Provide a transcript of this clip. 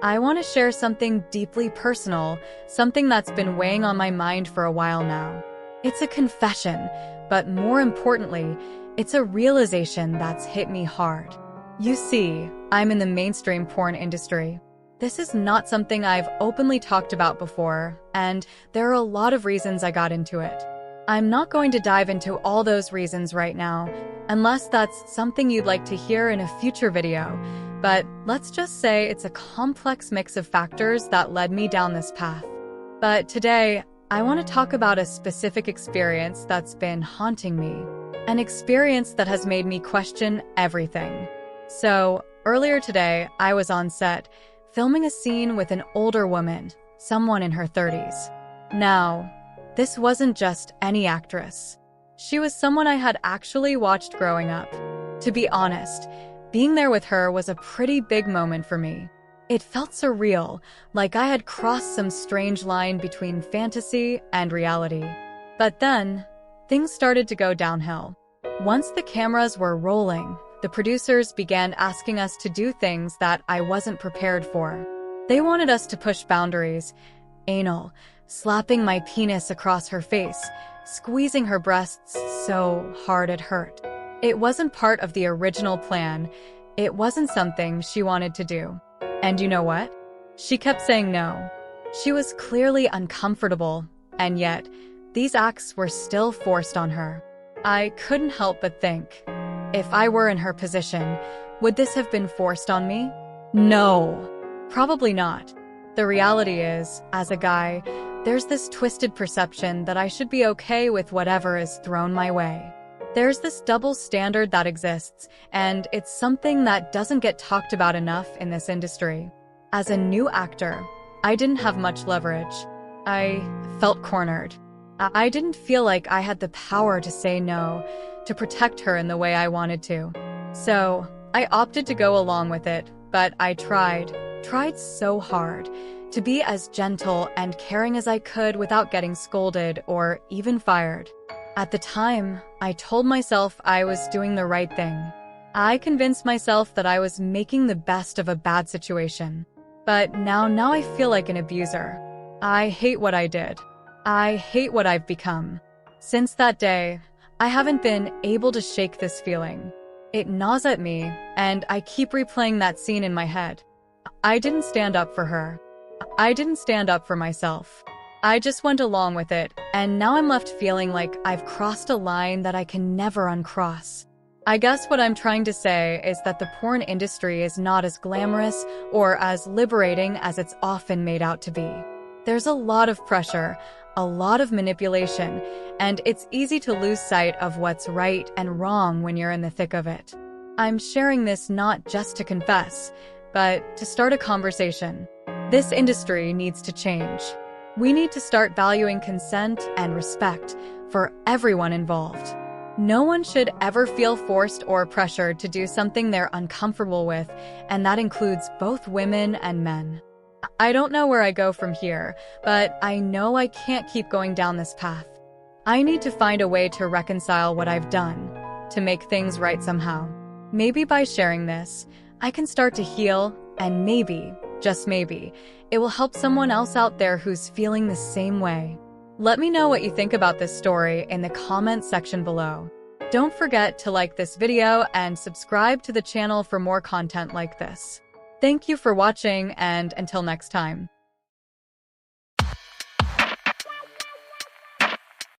I want to share something deeply personal, something that's been weighing on my mind for a while now. It's a confession, but more importantly, it's a realization that's hit me hard. You see, I'm in the mainstream porn industry. This is not something I've openly talked about before, and there are a lot of reasons I got into it. I'm not going to dive into all those reasons right now, unless that's something you'd like to hear in a future video, but let's just say it's a complex mix of factors that led me down this path. But today, I want to talk about a specific experience that's been haunting me, an experience that has made me question everything. So, earlier today, I was on set, filming a scene with an older woman, someone in her 30s. Now, this wasn't just any actress. She was someone I had actually watched growing up. To be honest, being there with her was a pretty big moment for me. It felt surreal, like I had crossed some strange line between fantasy and reality. But then, things started to go downhill. Once the cameras were rolling, the producers began asking us to do things that I wasn't prepared for. They wanted us to push boundaries, anal, slapping my penis across her face, squeezing her breasts so hard it hurt. It wasn't part of the original plan. It wasn't something she wanted to do. And you know what? She kept saying no. She was clearly uncomfortable, and yet, these acts were still forced on her. I couldn't help but think, if I were in her position, would this have been forced on me? No, probably not. The reality is, as a guy, there's this twisted perception that I should be okay with whatever is thrown my way. There's this double standard that exists, and it's something that doesn't get talked about enough in this industry. As a new actor, I didn't have much leverage. I felt cornered. I didn't feel like I had the power to say no, to protect her in the way I wanted to. So, I opted to go along with it, but I tried so hard to be as gentle and caring as I could without getting scolded or even fired. At the time, I told myself I was doing the right thing. I convinced myself that I was making the best of a bad situation. But now I feel like an abuser. I hate what I did. I hate what I've become. Since that day, I haven't been able to shake this feeling. It gnaws at me, and I keep replaying that scene in my head. I didn't stand up for her. I didn't stand up for myself. I just went along with it, and now I'm left feeling like I've crossed a line that I can never uncross. I guess what I'm trying to say is that the porn industry is not as glamorous or as liberating as it's often made out to be. There's a lot of pressure, a lot of manipulation, and it's easy to lose sight of what's right and wrong when you're in the thick of it. I'm sharing this not just to confess, but to start a conversation. This industry needs to change. We need to start valuing consent and respect for everyone involved. No one should ever feel forced or pressured to do something they're uncomfortable with, and that includes both women and men. I don't know where I go from here, but I know I can't keep going down this path. I need to find a way to reconcile what I've done, to make things right somehow. Maybe by sharing this, I can start to heal, and maybe, just maybe, it will help someone else out there who's feeling the same way. Let me know what you think about this story in the comments section below. Don't forget to like this video and subscribe to the channel for more content like this. Thank you for watching, and until next time.